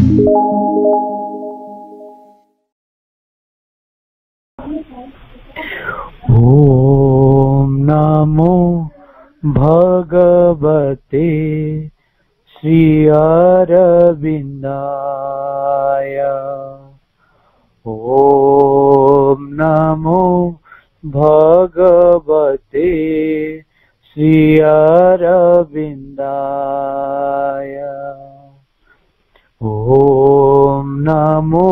ओम नमो भगवते श्री अरविंदाय। ओम नमो भगवते श्री अरविंदाय। ओम नमो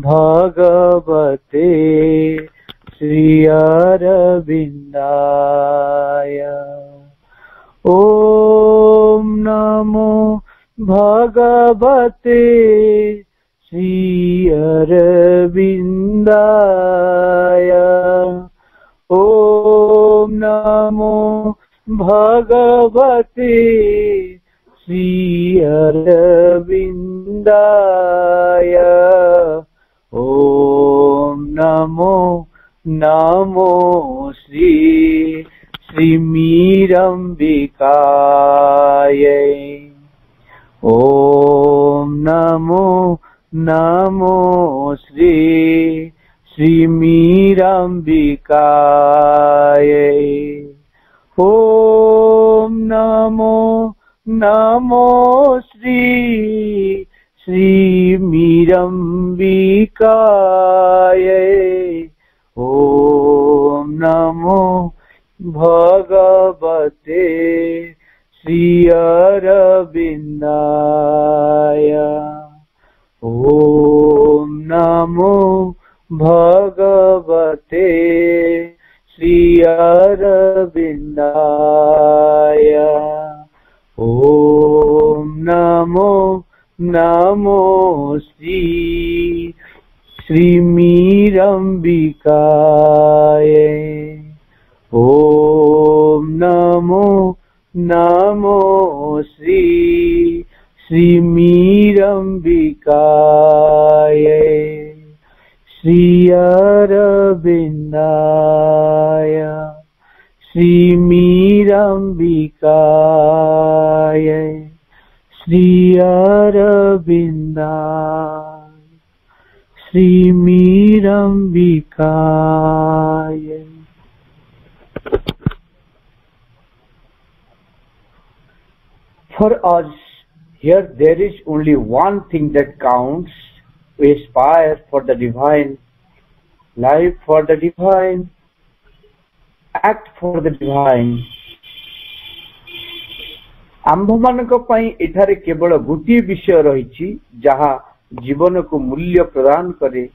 भगवते श्री अरविंदाय। ओम नमो भगवते श्री अरविंदाय। ओम नमो भगवते श्री अरविंदाय। ओम नमो नमो श्री मीरंबिकाय। ओम नमो नमो श्री मीरंबिकाय। ओम नमो नमो श्री मीरंबिकाय। ओम नमो भगवते श्री अरविंदाय। ओम नमो भगवते श्री अरविंदाय। ओम नमो नमो श्री मीरंबिकाय। ओम Namo Namo Shri मीरंबिकाय। Shri अरविंदाय Shri मीरंबिकाय। Shri अरविंदाय Shri मीरंबिकाय। For us, here there is only one thing that counts. We aspire for the divine, live for the divine, act for the divine. आम्भमानक पई एठारे केवल गोटे विषय रही जहा जीवन को मूल्य प्रदान करे।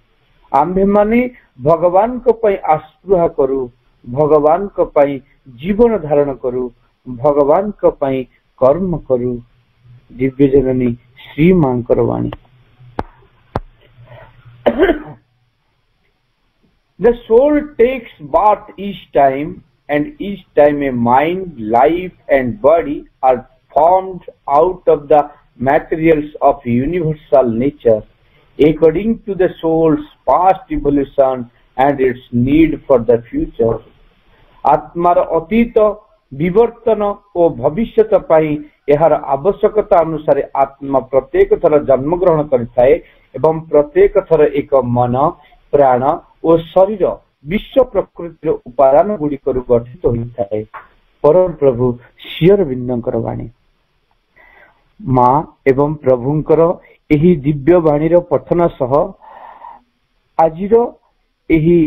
आम्भे माने भगवान को पई आस्पृहा करू, भगवान को पई जीवन धारण करू, भगवान को पई कर्म करू। दिव्य जननी श्री मांकर वाणी। The soul takes birth each time, and each time a mind, life and body are formed out of the materials of universal nature according to the soul's past evolution and its need for the future. आत्मार अतीत विवर्तन और भविष्यत पाई एहार आवश्यकता अनुसार आत्मा प्रत्येक थर जन्म ग्रहण करिथाए एवं प्रत्येक थर एक मन, प्राण और शरीर विश्व प्रकृतिर उपादान गुड़िक गठित होइथाए। परम प्रभु श्री अरविंदंकर वाणी। माँ एवं प्रभुंकर एही दिव्य वाणीर पठन सह आजिर एही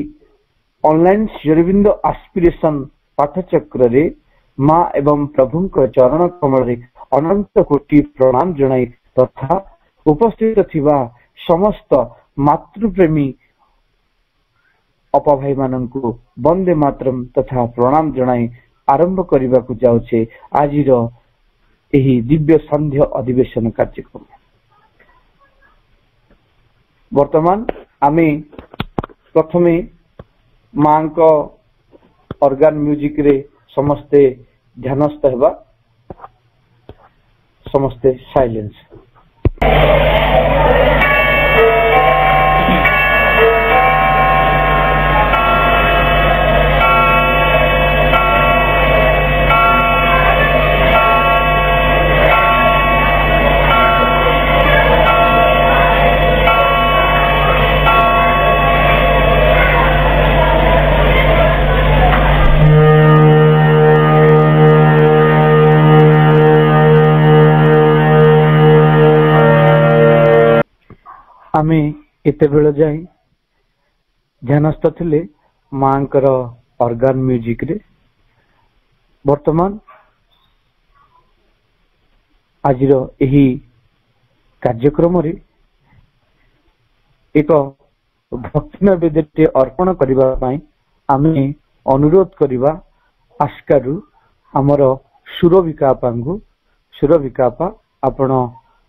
ऑनलाइन श्री अरविंद एस्पिरेशन पाठचक्र रे माँ एवं प्रभुंकर चरण कमल अनंत कोटि प्रणाम जणाई तथा उपस्थित थिबा समस्त मातृप्रेमी अपभाई माननकु वंदे मातरम तथा प्रणाम जणाई आरंभ करने को जाउछे आजिर एही दिव्य संध्य अधिवेशन कार्यक्रम। वर्तमान आमे प्रथमे मां को ऑर्गन म्यूजिक रे समस्ते ध्यानस्थ हेबा। समस्ते साइलेंस। आमे एते बेल जाए ध्यानस्थ थिले मांकर ऑर्गन म्यूजिक रे। वर्तमान आज यही कार्यक्रम रे एक भक्ति नैवेद्य अर्पण करबा पई आमे अनुरोध करबा आस्कारु हमर सुरविकापांगु। सुरविकापा आपण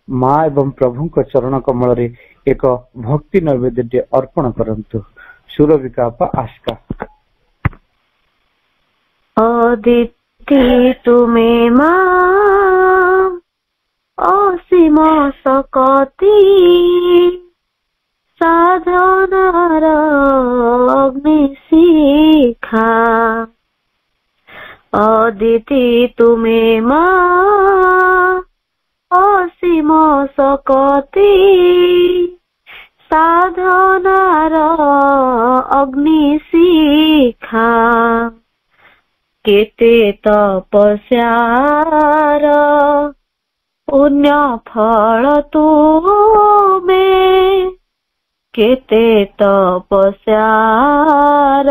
माँ एवं प्रभु को चरण कमल रे एक भक्ति नैवेद्य अर्पण करंतु। सुरविकापा आस्का। अदिति तुमे माँ असीम सकती साधनार अग्निशिखा। अदिति तुमे माँ असीम सकती साधनार अग्निशिखा। केते तपस्यार पुण्य फल तुमे। केते तपस्यार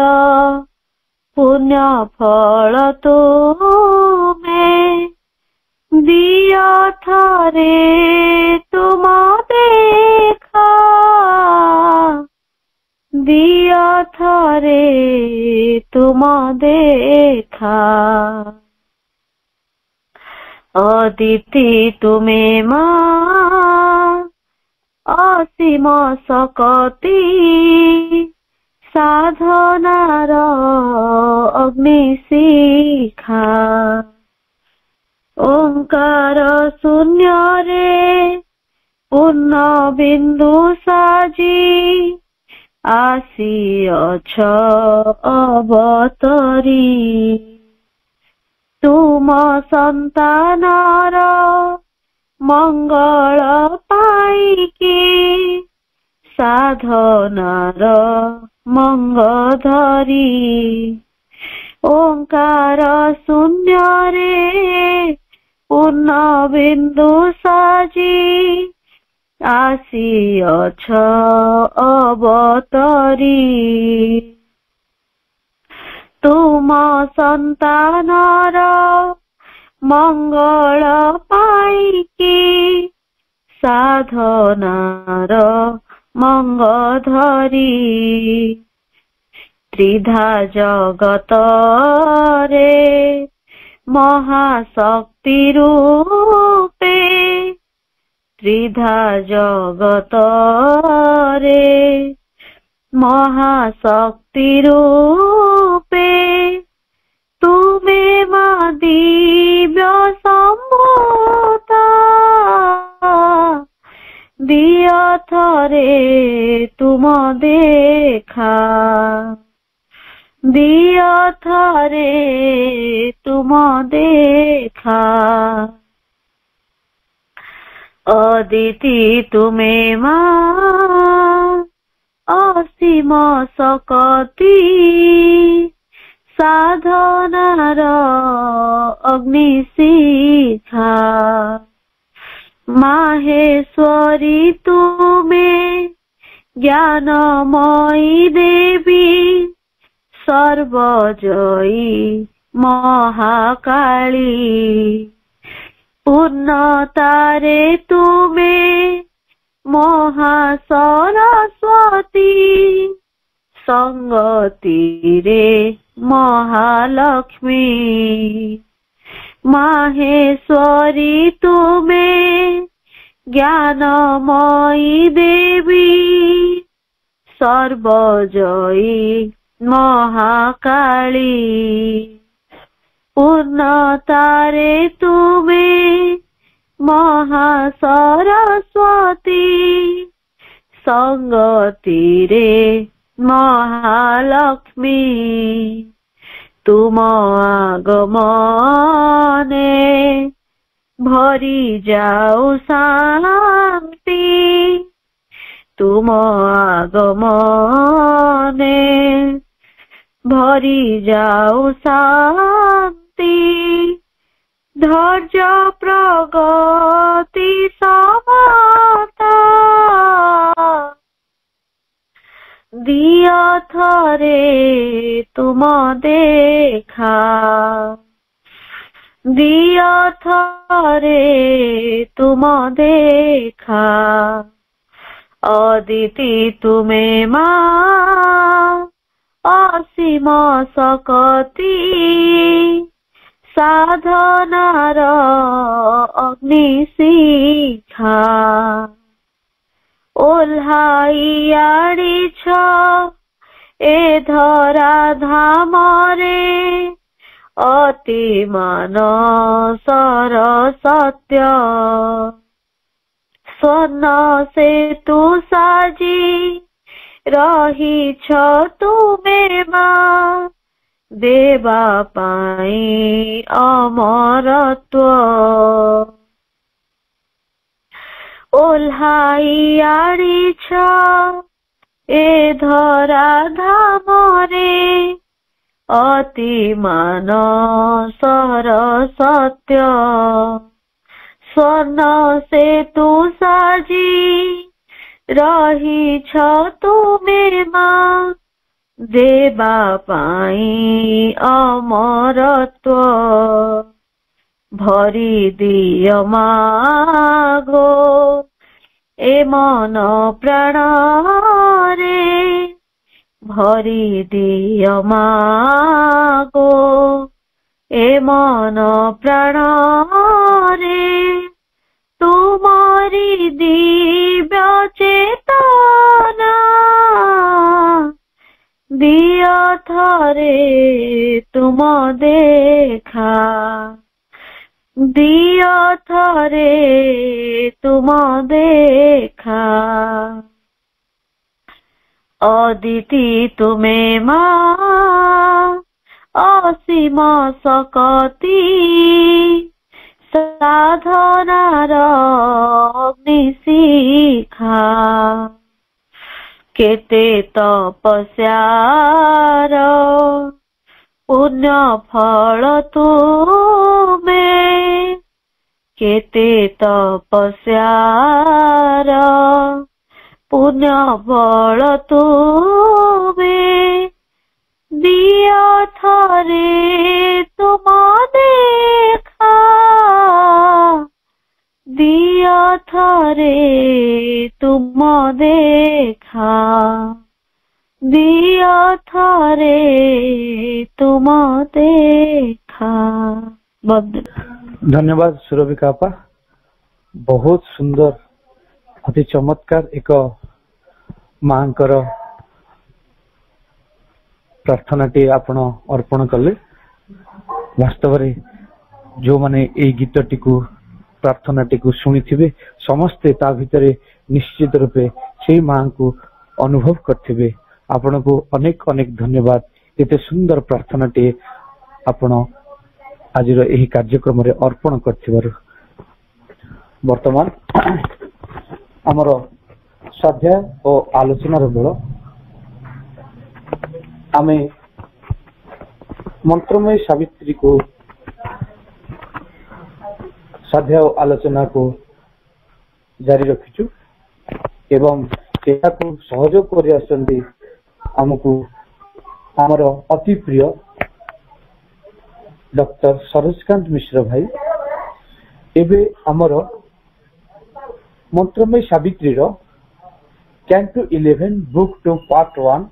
पुण्य फल तुमे। दिया थरे तुम देखा। दिया थरे तुम देखा। अदिति तुमे माँ असीम सकती साधनार अग्निशिखा। ओंकार शून्य रे पूर्ण बिंदु साजी आसीअछ अवतरी। तुम संतानर मंगल पाईकी साधनार मंगधरी। ओंकार शून्य रे पूर्ण बिंदु साजी आसीअछ अवतरी। तुम संतानर मंगल पाईकी साधनार मंगधरी। त्रिधा जगत रे महाशक्ति रूपे। त्रिधा जगत रे महाशक्ति रूपे। तुमे माँ दिव्य संभूता। दिया थरे तुम देखा। दिया थरे तुम देखा। अदिति तुमे माँ असीम सकती साधनार अग्निशिखा। माहेश्वरी तुमे ज्ञानमयी देवी सर्वजयी महाकाली। पूर्णतारे तुमे महासरस्वती संगति रे महालक्ष्मी। माहेश्वरी तुमे ज्ञानमयी देवी सर्वजयी महाकाली। पूर्णतारे तुमे महासरस्वती संगति रे महालक्ष्मी। तुम आगमने भरी जाऊ शांति। तुम आगमने भरी जाऊ शांति। धैर्य प्रगति समता थरे तुम देखा दिया थरे तुम देखा अदिति तुमे माँ असीम सकती साधनार अग्नि शिखा ओल्हाई आड़ीछ ए धरा धामरे अति मानसर सत्य स्वर्ण सेतु साजी रहीछ तुमे माँ देवा पाई अमरत्व ओल्हाई आड़ीछ ए धरा धामरे अति मानसर सत्य स्वर्ण सेतु साजी रहीछ तुमे माँ देवा पाई अमरत्व भरी दिय मागो ए मन प्राण रे भरी दिय मागो ए मन प्राण रे तुमारी दिव्य चेतना दिया थरे तुम देखा दिया थरे तुम देखा अदिति तुमे माँ असीम सकती साधनार अग्नि शिखा केते तपस्यार पुण्य फल तुमे केते तपस्यार पुण्य फल तुमे दिया थरे तुम देखा दिया थरे तुम देखा दिया थरे तुम देखा। धन्यवाद सुरभिका आपा, बहुत सुंदर अति चमत्कार एक मांकर प्रार्थना टी आपण अर्पण कले। वास्तव रे जो माने ए गीत टी को प्रार्थना टी को शुणी थिबे समस्ते ता भितरे निश्चित रूपे से मां को अनुभव करथिबे। आपण को अनेक अनेक धन्यवाद एते सुंदर प्रार्थना टी आपण आज एही कार्यक्रम रे अर्पण करथिबार। वर्तमान हमर स्वाध्याय और आलोचना बेल आमे मंत्रमय सावित्री को स्वाध्याय और आलोचना को जारी रखिचु एवं एटा को सहयोग करि आसंती हमकु हमर अति प्रिय डॉक्टर सरोजकांत मिश्र भाई। एबे हमर मंत्रमय सावित्री रो Canto 11 Book 2 Part 1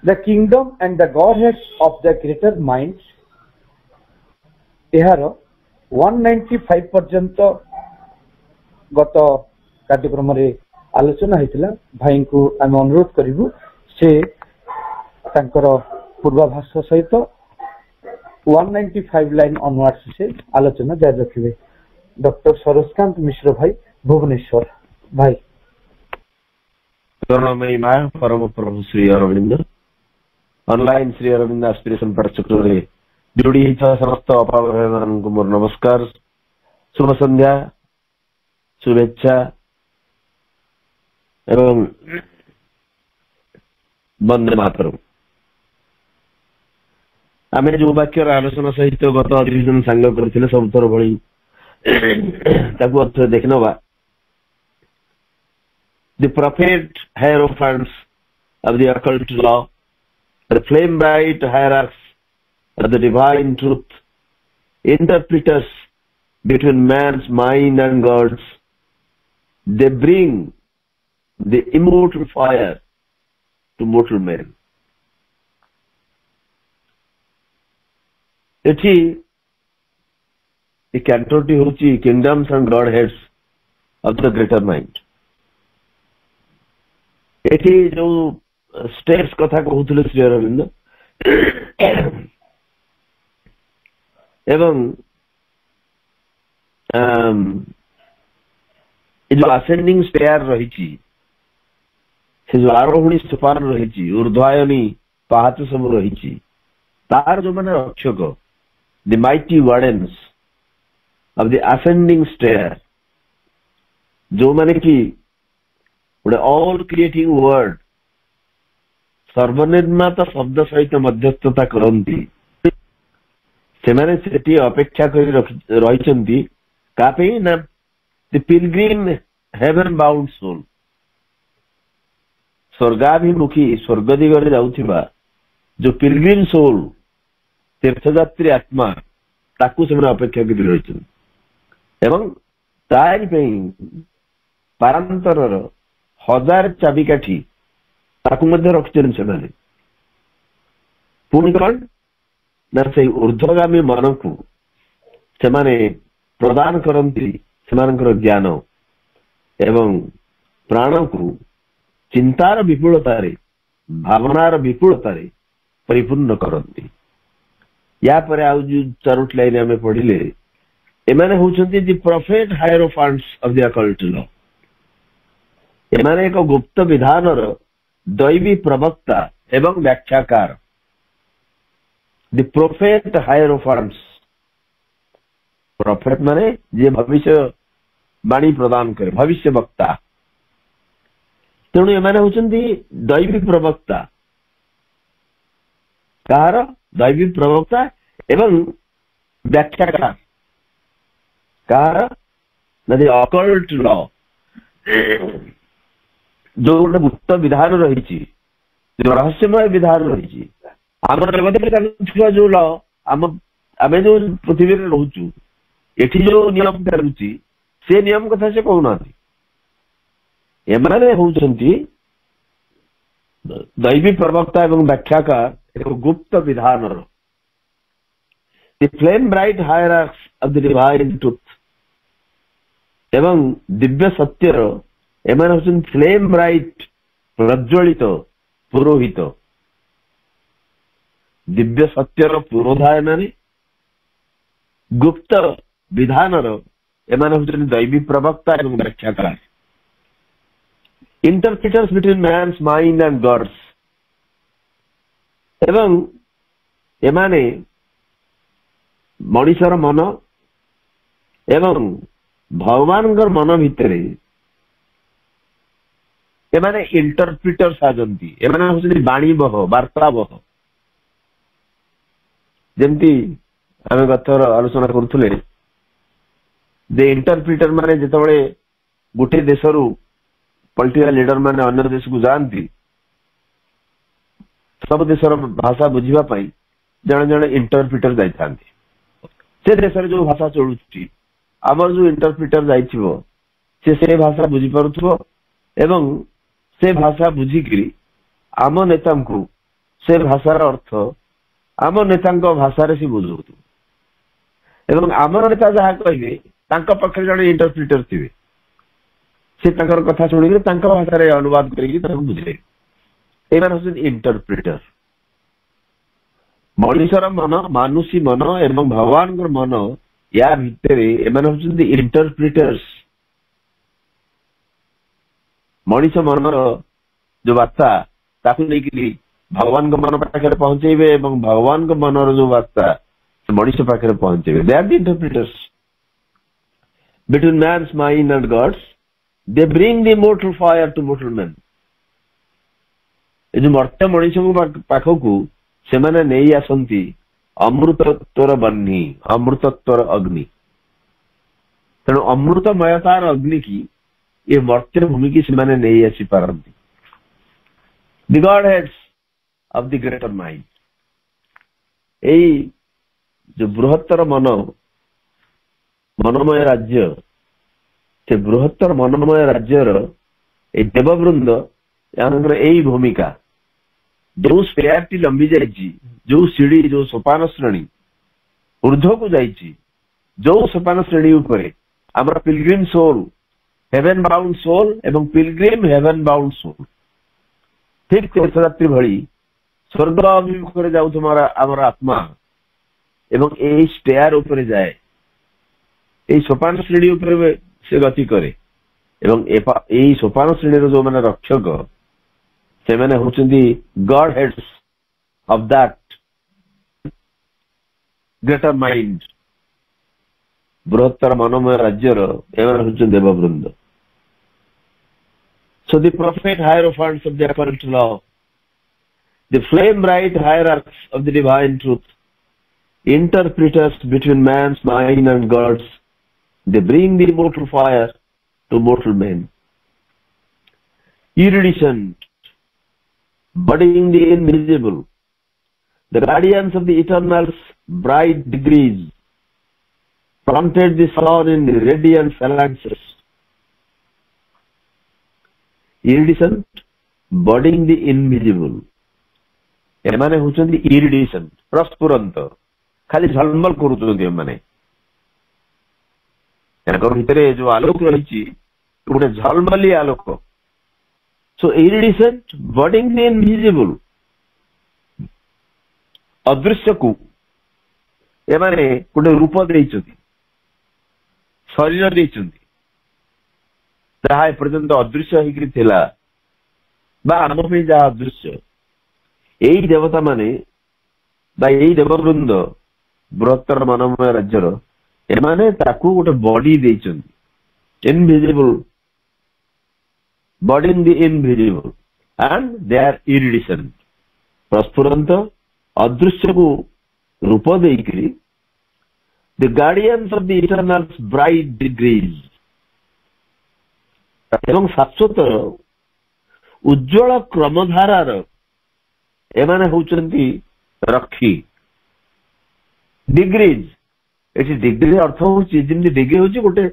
The Kingdom and the Godhead of the Greater Minds एहार 195 पर्यंत गत कार्यक्रम रे आलोचना हेतिला। भाई को आम अनुरोध करिवु से तांकर पूर्वाभास सहित 195 लाइन ऑनवर्ड्स से आलोचना जारी रखिबे। डॉक्टर सरोजकांत मिश्र भाई भुवनेश्वर भाई। करुणामयी मां परम प्रभु श्री अरविंद ऑनलाइन श्री अरविंद एस्पिरेशन पाठचक्र रे जोड़ी समस्त अपावरण को मोर नमस्कार, शुभ संध्या, शुभेच्छा एवं वंदे मातरम। आम जो वाक्यर आलोचना सहित गत अधिवेशन सांग करथिले सबथर भली ताकू अर्थ देखनबा। The prophet hierophants of the occult law, the flame bright hierarchs of the divine truth, interpreters between man's mind and God's. They bring the immortal fire to mortal men. ଏଠି ଏ କ୍ୟାଣ୍ଟରଟି ହେଉଛି କିଙ୍ଗଡମ୍ସ and Garh heads of the greater mind. ଏଠି ଯୋଉ steps କଥା କହୁଥିଲେ ଶ୍ରୀ ଅରବିନ୍ଦ ଏବଂ ଏ ଯୋଉ ascending stare ରହିଛି, ସେ ଯୋଉ ଆରୋହଣୀ ସୋପାନ ରହିଛି, ଉର୍ଦ୍ଧ୍ୱାୟନୀ ପାହାଚ ସବୁ ରହିଛି, ତାର ଯୋଉମାନେ ରକ୍ଷକ, the mighty wardens of the ascending stair, ଯୋଉମାନେ କି ଗୋଟେ all creating word ସର୍ବନିର୍ମାତ ଶବ୍ଦ ସହିତ ମଧ୍ୟସ୍ଥତା କରନ୍ତି, ସେମାନେ ସେଠି ଅପେକ୍ଷା କରି ରହିଛନ୍ତି କାହା ପାଇଁ ନା the pilgrim heaven bound soul, ସ୍ୱର୍ଗାଭିମୁଖୀ ସ୍ୱର୍ଗ ଦିଗରେ ଯାଉଥିବା ଯୋଉ ପିଲଗ୍ରିମ ସୋଲ, ତୀର୍ଥଯାତ୍ରୀ ଆତ୍ମା, ତାକୁ ସେମାନେ ଅପେକ୍ଷା କରି ରହିଛନ୍ତି ଏବଂ ତାରି ପାଇଁ ପାରାନ୍ତରର 1000 ଚାବିକାଠି ତାକୁ ମଧ୍ୟ ରଖିଛନ୍ତି ସେମାନେ। ପୁଣି କଣ ନା ସେଇ ଊର୍ଦ୍ଧ୍ୱଗାମୀ ମନକୁ ସେମାନେ ପ୍ରଦାନ କରନ୍ତି ସେମାନଙ୍କର ଜ୍ଞାନ ଏବଂ ପ୍ରାଣକୁ ଚିନ୍ତାର ବିପୁଳତାରେ, ଭାବନାର ବିପୁଳତାରେ ପରିପୂର୍ଣ୍ଣ କରନ୍ତି। ୟା ପରେ ଆଉ ଯୋଉ 4ଟି ଲାଇନ ଆମେ ପଢିଲେ, ଏମାନେ ହଉଛନ୍ତି ଦି ପ୍ରଫେଟ ହାୟରୋଫାଣ୍ଟସ ଅଫ ଦି ଅକଲ୍ଟ ଲ। ଏମାନେ ଏକ ଗୁପ୍ତ ବିଧାନର ଦୈବୀ ପ୍ରବକ୍ତା ଏବଂ ବ୍ୟାଖ୍ୟାକାର। ଦି ପ୍ରଫେଟ ହାୟରୋଫାଣ୍ଟସ, ପ୍ରଫେଟ ମାନେ ଯିଏ ଭବିଷ୍ୟ ବାଣୀ ପ୍ରଦାନ କରେ, ଭବିଷ୍ୟ ବକ୍ତା। ତେଣୁ ଏମାନେ ହଉଛନ୍ତି ଦୈବୀ ପ୍ରବକ୍ତା। କାହାର? ଦୈବୀ ପ୍ରବକ୍ତା ଏବଂ ବ୍ୟାଖ୍ୟାକାର। କାହାର? ନା ଅକଲ୍ଟ ଲ, ଯୋଉ ଗୋଟେ ଗୁପ୍ତ ବିଧାନ ରହିଛି, ଯୋଉ ରହସ୍ୟମୟ ବିଧାନ ରହିଛି, ଆମର ଜଗତରେ ଚାଲୁଥିବା ଯୋଉ ଲ, ଆମେ ଯୋଉ ପୃଥିବୀରେ ରହୁଛୁ, ଏଠି ଯୋଉ ନିୟମ ଚାଲୁଛି, ସେ ନିୟମ କଥା ସେ କହୁନାହାନ୍ତି। ଏମାନେ ହଉଛନ୍ତି ଦୈବୀ ପ୍ରବକ୍ତା ଏବଂ ବ୍ୟାଖ୍ୟାକାର ଏକ ଗୁପ୍ତ ବିଧାନର, the flame bright hierarchs of the divine truth, ଏବଂ ଦିବ୍ୟ ସତ୍ୟର ଏମାନେ ହଉଛନ୍ତି ଫ୍ଲେମ୍ ବ୍ରାଇଟ୍ ପ୍ରଜ୍ୱଳିତ ପୁରୋହିତ। ଦିବ୍ୟ ସତ୍ୟର ପୁରୋଧା ଏମାନେ, ଗୁପ୍ତ ବିଧାନର ଏମାନେ ହଉଛନ୍ତି ଦୈବୀ ପ୍ରବକ୍ତା ଏବଂ ବ୍ୟାଖ୍ୟାକାର। interpreters between man's mind and God's, ଏବଂ ଏମାନେ ମଣିଷର ମନ ଏବଂ ଭଗବାନଙ୍କର ମନ ଭିତରେ ଏମାନେ ଇଣ୍ଟରପ୍ରିଟର ସାଜନ୍ତି। ଏମାନେ ହଉଛନ୍ତି ବାଣୀବହ, ବାର୍ତ୍ତାବହ। ଯେମିତି ଆମେ ଗତର ଆଲୋଚନା କରୁଥିଲେ ଯେ ଇଣ୍ଟରପ୍ରିଟର ମାନେ ଯେତେବେଳେ ଗୋଟେ ଦେଶରୁ ପଲିଟିକାଲ ଲିଡର ମାନେ ଅନ୍ୟ ଦେଶକୁ ଯାଆନ୍ତି, ସବୁ ଦେଶର ଭାଷା ବୁଝିବା ପାଇଁ ଜଣେ ଜଣେ ଇଣ୍ଟରପ୍ରିଟର ଯାଇଥାନ୍ତି। ସେ ଦେଶରେ ଯୋଉ ଭାଷା ଚଳୁଛି, ଆମର ଯୋଉ ଇଣ୍ଟରପ୍ରିଟର ଯାଇଥିବ, ସେ ଭାଷା ବୁଝିପାରୁଥିବ ଏବଂ ସେ ଭାଷା ବୁଝିକିରି ଆମ ନେତାଙ୍କୁ ସେ ଭାଷାର ଅର୍ଥ ଆମ ନେତାଙ୍କ ଭାଷାରେ ସେ ବୁଝଉଥିବ ଏବଂ ଆମର ନେତା ଯାହା କହିବେ ତାଙ୍କ ପାଖରେ ଜଣେ ଇଣ୍ଟରପ୍ରିଟର ଥିବେ, ସେ ତାଙ୍କର କଥା ଶୁଣିକି ତାଙ୍କ ଭାଷାରେ ଅନୁବାଦ କରିକି ତାଙ୍କୁ ବୁଝେଇବେ। ଏମାନେ ହଉଛନ୍ତି ଇଣ୍ଟରପ୍ରିଟର। ମଣିଷର ମନ, ମାନୁଷୀ ମନ ଏବଂ ଭଗବାନଙ୍କର ମନ, ୟା ଭିତରେ ଏମାନେ ହଉଛନ୍ତି ଇଣ୍ଟରପ୍ରିଟର୍ସ। ମଣିଷ ମନର ଯୋଉ ବାର୍ତ୍ତା ତାକୁ ନେଇକି ଭଗବାନଙ୍କ ମନ ପାଖରେ ପହଞ୍ଚେଇବେ ଏବଂ ଭଗବାନଙ୍କ ମନର ଯୋଉ ବାର୍ତ୍ତା ସେ ମଣିଷ ପାଖରେ ପହଞ୍ଚେଇବେ। They are the interpreters between man's mind and God's. They bring the mortal fire to mortal men. ଏ ଯୋଉ ମର୍ତ୍ତ୍ୟ ମଣିଷଙ୍କ ପାଖକୁ ସେମାନେ ନେଇ ଆସନ୍ତି ଅମୃତତ୍ୱର ବହ୍ନି, ଅମୃତତ୍ୱର ଅଗ୍ନି। ତେଣୁ ଅମୃତମୟତାର ଅଗ୍ନି କି ଏ ମର୍ତ୍ତ୍ୟ ଭୂମିକି ସେମାନେ ନେଇ ଆସିପାରନ୍ତି। the godheads of the greater mind. এই যে বৃহত্তর মনোময় রাজ্য, ସେ ବୃହତ୍ତର ମନୋମୟ ରାଜ୍ୟର এই ଦେବବୃନ୍ଦ ଏମାନଙ୍କର ଏଇ ଭୂମିକା, ଯୋଉ ସ୍ପେୟାରଟି ଲମ୍ବି ଯାଇଛି, ଯୋଉ ସିଢି, ଯୋଉ ସୋପାନ ଶ୍ରେଣୀ ଊର୍ଦ୍ଧ୍ୱକୁ ଯାଇଛି, ଯୋଉ ସୋପାନ ଶ୍ରେଣୀ ଉପରେ ଆମର ପିଲଗ୍ରିମ ସୋଲ, ହେଭେନ ବାଉଣ୍ଡ ସୋଲ ଏବଂ ପିଲଗ୍ରିମ ହେଭେନ ବାଉଣ୍ଡ ସୋଲ ଠିକ ତୀର୍ଥଯାତ୍ରୀ ଭଳି ସ୍ୱର୍ଗ ଅଭିମୁଖରେ ଯାଉଥିବା ଆମର ଆତ୍ମା ଏବଂ ଏଇ ଷ୍ଟେୟାର ଉପରେ ଯାଏ, ଏଇ ସୋପାନ ଶ୍ରେଣୀ ଉପରେ ସେ ଗତି କରେ। ଏବଂ ଏଇ ସୋପାନ ଶ୍ରେଣୀର ଯୋଉମାନେ ରକ୍ଷକ, ସେମାନେ ହଉଛନ୍ତି ଗଡ heads of that greater mind, ବୃହତ୍ତର ମନୋମୟ ରାଜ୍ୟର ଏମାନେ ହଉଛନ୍ତି ଦେବବୃନ୍ଦ। So the prophet hierophants of the apparent law, the flame bright hierarchs of the divine truth, interpreters between man's mind and God's, they bring the immortal fire to mortal men. Iridescent, budding the invisible, the guardians of the eternal's bright degrees, planted the sun in the radiant phalanxes. Iridescent, budding the invisible. ଏମାନେ ହଉଛନ୍ତି iridescent, ପ୍ରସ୍ଫୁରନ୍ତ, ଖାଲି ଝଲମଲ କରୁଛନ୍ତି ଏମାନେ। ତାଙ୍କ ଭିତରେ ଯୋଉ ଆଲୋକ ରହିଛି ଗୋଟେ ଝଲମଲି ଆଲୋକ। So iridescent, budding the invisible, ଅଦୃଶ୍ୟକୁ ଏମାନେ ଗୋଟେ ରୂପ ଦେଇଛନ୍ତି, ଶରୀର ଦେଇଛନ୍ତି, ଯାହା ଏପର୍ଯ୍ୟନ୍ତ ଅଦୃଶ୍ୟ ହେଇକରି ଥିଲା ବା ଆମ ପାଇଁ ଯାହା ଅଦୃଶ୍ୟ। ଏଇ ଦେବତା ମାନେ ବା ଏଇ ଦେବବୃନ୍ଦ ବୃହତ୍ତର ମନୋମୟ ରାଜ୍ୟର, ଏମାନେ ତାକୁ ଗୋଟେ ବଡି ଦେଇଛନ୍ତି, invisible, body in the invisible, and they are iridescent, ପ୍ରସ୍ଫୁରନ୍ତ ଅଦୃଶ୍ୟକୁ ରୂପ ଦେଇକରି the guardians of the eternal bright degrees, ଏବଂ ଶାଶ୍ୱତର ଉଜ୍ଜଳ କ୍ରମଧାରାର ଏମାନେ ହଉଛନ୍ତି ରକ୍ଷୀ। ଡିଗ୍ରିଜ୍, ଏଠି ଡିଗ୍ରୀ ଅର୍ଥ ହଉଛି ଯେମିତି ଡିଗ୍ରୀ ହଉଛି ଗୋଟେ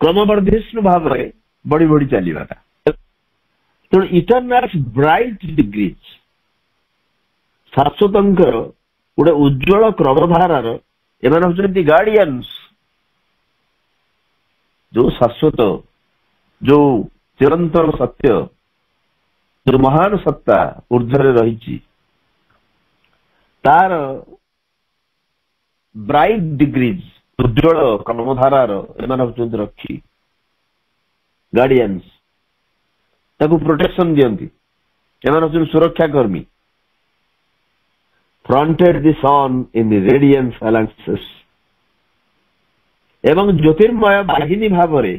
କ୍ରମବର୍ଦ୍ଧିଷ୍ଣୁ ଭାବରେ ବଢି ବଢି ଚାଲିବାଟା। ତେଣୁ ଇଟର୍ନାଲ ବ୍ରାଇଟ୍ ଡିଗ୍ରିଜ୍, ଶାଶ୍ୱତଙ୍କର ଗୋଟେ ଉଜ୍ଜଳ କ୍ରମଧାରାର ଏମାନେ ହଉଛନ୍ତି ଗାର୍ଡିଆନ୍ସ। ଯୋଉ ଶାଶ୍ୱତ, ଯୋଉ ଚିରନ୍ତନ ସତ୍ୟ, ଯୋଉ ମହାନ ସତ୍ତା ଊର୍ଦ୍ଧ୍ୱରେ ରହିଛି, ତାର ବ୍ରାଇଟ୍ ଡିଗ୍ରିଜ୍, ଉଜ୍ଜଳ କ୍ରମଧାରାର ଏମାନେ ହଉଛନ୍ତି ରକ୍ଷୀ, ଗାର୍ଡିଆନ୍ସ। ତାକୁ ପ୍ରୋଟେକ୍ସନ ଦିଅନ୍ତି, ଏମାନେ ହଉଛନ୍ତି ସୁରକ୍ଷା କର୍ମୀ। fronted the sun in the radiant phalanxes, ଏବଂ ଜ୍ୟୋତିର୍ମୟ ବାହିନୀ ଭାବରେ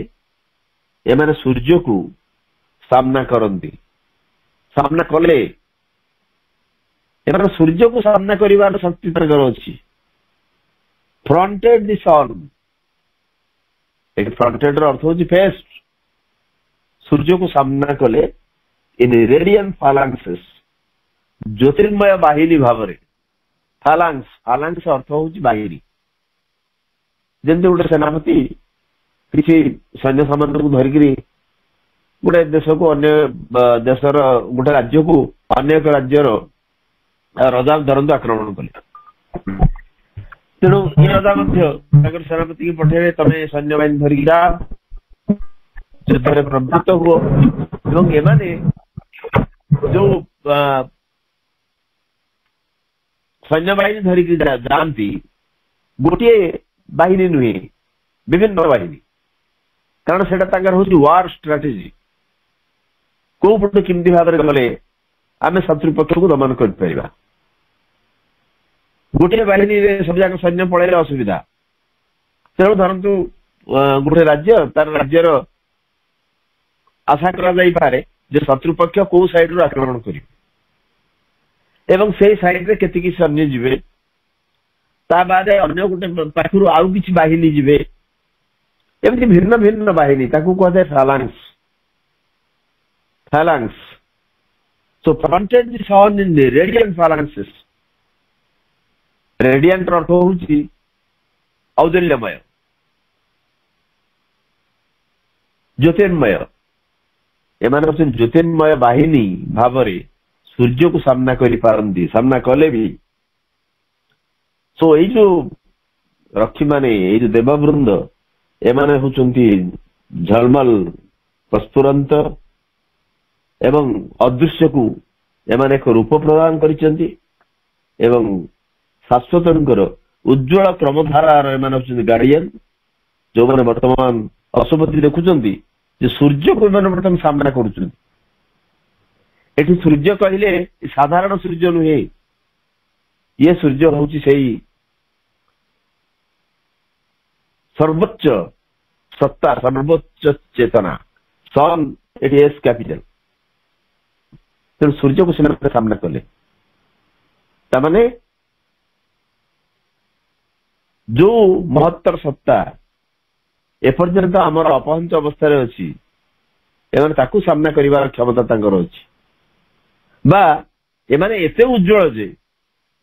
ଏମାନେ ସୂର୍ଯ୍ୟକୁ ସାମ୍ନା କରନ୍ତି। ସାମ୍ନା କଲେ, ଏମାନେ ସୂର୍ଯ୍ୟକୁ ସାମ୍ନା କରିବାର ଶକ୍ତି ତାଙ୍କର ଅଛି। ଫ୍ରଣ୍ଟେଡ ଦି ସନ୍, ଏଠି ଫ୍ରଣ୍ଟେଡ ର ଅର୍ଥ ହଉଛି ଫେସ୍, ସୂର୍ଯ୍ୟକୁ ସାମ୍ନା କଲେ ଇନ୍ ରେଡିଆଣ୍ଟ ଫାଲାଂସେସ୍, ଜ୍ୟୋତିର୍ମୟ ବାହିନୀ ଭାବରେ। ଫାଲାଂସ, ଫାଲାଂସ ଅର୍ଥ ହଉଛି ବାହିନୀ। ଯେମିତି ଗୋଟେ ସେନାପତି କିଛି ସୈନ୍ୟ ସାମନ୍ତକୁ ଧରିକିରି ଗୋଟେ ଦେଶକୁ ଅନ୍ୟ ଦେଶର ଗୋଟେ ରାଜ୍ୟକୁ ଅନ୍ୟ ଏକ ରାଜ୍ୟର ରଜା ଧରନ୍ତୁ ଆକ୍ରମଣ କଲେ। ତେଣୁ ଏ ରଜା ମଧ୍ୟ ତାଙ୍କର ସେନାପତିକି ପଠେଇବେ, ତମେ ସୈନ୍ୟବାହିନୀ ଧରିକି ଯା, ଯୁଦ୍ଧରେ ପ୍ରବୃତ୍ତ ହୁଅ। ଏବଂ ଏମାନେ ଯୋଉ ସୈନ୍ୟବାହିନୀ ଧରିକି ଯାଆନ୍ତି, ଗୋଟିଏ ବାହିନୀ ନୁହେଁ, ବିଭିନ୍ନ ବାହିନୀ, କାରଣ ସେଟା ତାଙ୍କର ହଉଛି ୱାର ଷ୍ଟ୍ରାଟେଜି। କୋଉ ପଟେ କେମିତି ଭାବରେ ଗଲେ ଆମେ ଶତ୍ରୁ ପକ୍ଷକୁ ଦମନ କରିପାରିବା। ଗୋଟିଏ ବାହିନୀରେ ସବୁଯାକ ସୈନ୍ୟ ପଳେଇଲେ ଅସୁବିଧା। ତେଣୁ ଧରନ୍ତୁ ଗୋଟେ ରାଜ୍ୟ, ତାର ରାଜ୍ୟର ଆଶା କରାଯାଇପାରେ ଯେ ଶତ୍ରୁ ପକ୍ଷ କୋଉ ସାଇଡରୁ ଆକ୍ରମଣ କରିବେ ଏବଂ ସେଇ ସାଇଡରେ କେତିକି ସୈନ୍ୟ ଯିବେ, ତା ବାଦେ ଅନ୍ୟ ଗୋଟେ ପାଖରୁ ଆଉ କିଛି ବାହିନୀ ଯିବେ, ଏମିତି ଭିନ୍ନ ଭିନ୍ନ ବାହିନୀ, ତାକୁ କୁହାଯାଏ ଫାଲାଂସ। phalanx. So fronted the sun in the radiant phalanxes. Radiant अर्थ होउची औजल्यमय, ज्योतिर्मय। एमाने होउछन ज्योतिर्मय बाहिनी भावरे सूर्य को सामना करि पारंती, सामना कले भी। सो एई जो रक्षी माने, एई जो देववृंद, एमाने होउछंती झलमल प्रस्फुरंत एवं अदृश्य को एमाने एक रूप प्रदान करिसेंती एवं शाश्वतंकर उज्ज्वल क्रमधारार एमाने होउछंती गार्डियन, जो माने वर्तमान अशुभति देखुचंती जे सूर्य को एमाने वर्तमान सामना करूचंती। एठी सूर्य कहिले साधारण सूर्य नुहे, ये सूर्य होउची सेही सर्वोच्च सत्ता, सर्वोच्च चेतना, सन इट इज कैपिटल। तेणु सूर्य को से सामना कले तामाने जो महत्तर सत्ता एपर्यंत आमर अपहंच अवस्था अच्छी एमाने ताकू सामना करिवार क्षमता तांकर अछि बा एमाने एते उज्ज्वल जे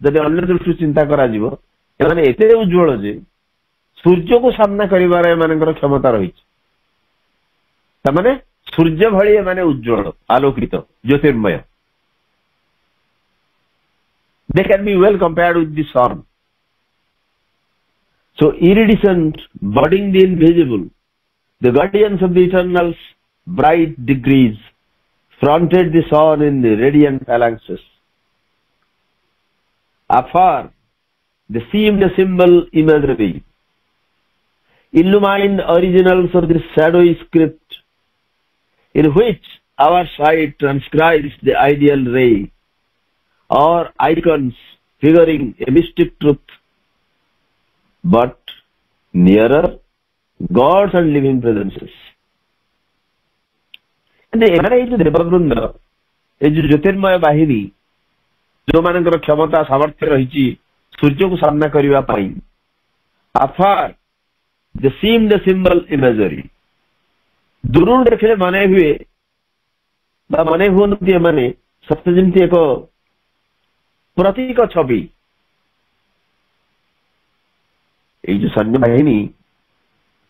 जदि अन्य दृष्टि चिंता करा जिवो एमाने एते उज्ज्वल जे सूर्य को सामना करिवार एमानकर क्षमता रही। तामाने सूर्य भली एमाने उज्ज्वल आलोकित ज्योतिर्मय। They can be well compared with the sun. So iridescent, budding the invisible, the guardians of the eternal's bright degrees, fronted the sun in the radiant phalanxes. Afar, they seemed a symbol imagery, illumined originals of the shadowy script, in which our sight transcribes the ideal ray, or icons figuring a mystic truth, but nearer gods and living presences. And देववृंद ये जो ज्योतिर्मय बाहिनी जो मानकर क्षमता सामर्थ्य रही सूर्य को सामना करने पाई afar the seem the symbol imagery दूर देखले माने हुए माने हुए माने सत्य जमी एक प्रतीक छवि ये जो सैन्य बाहिनी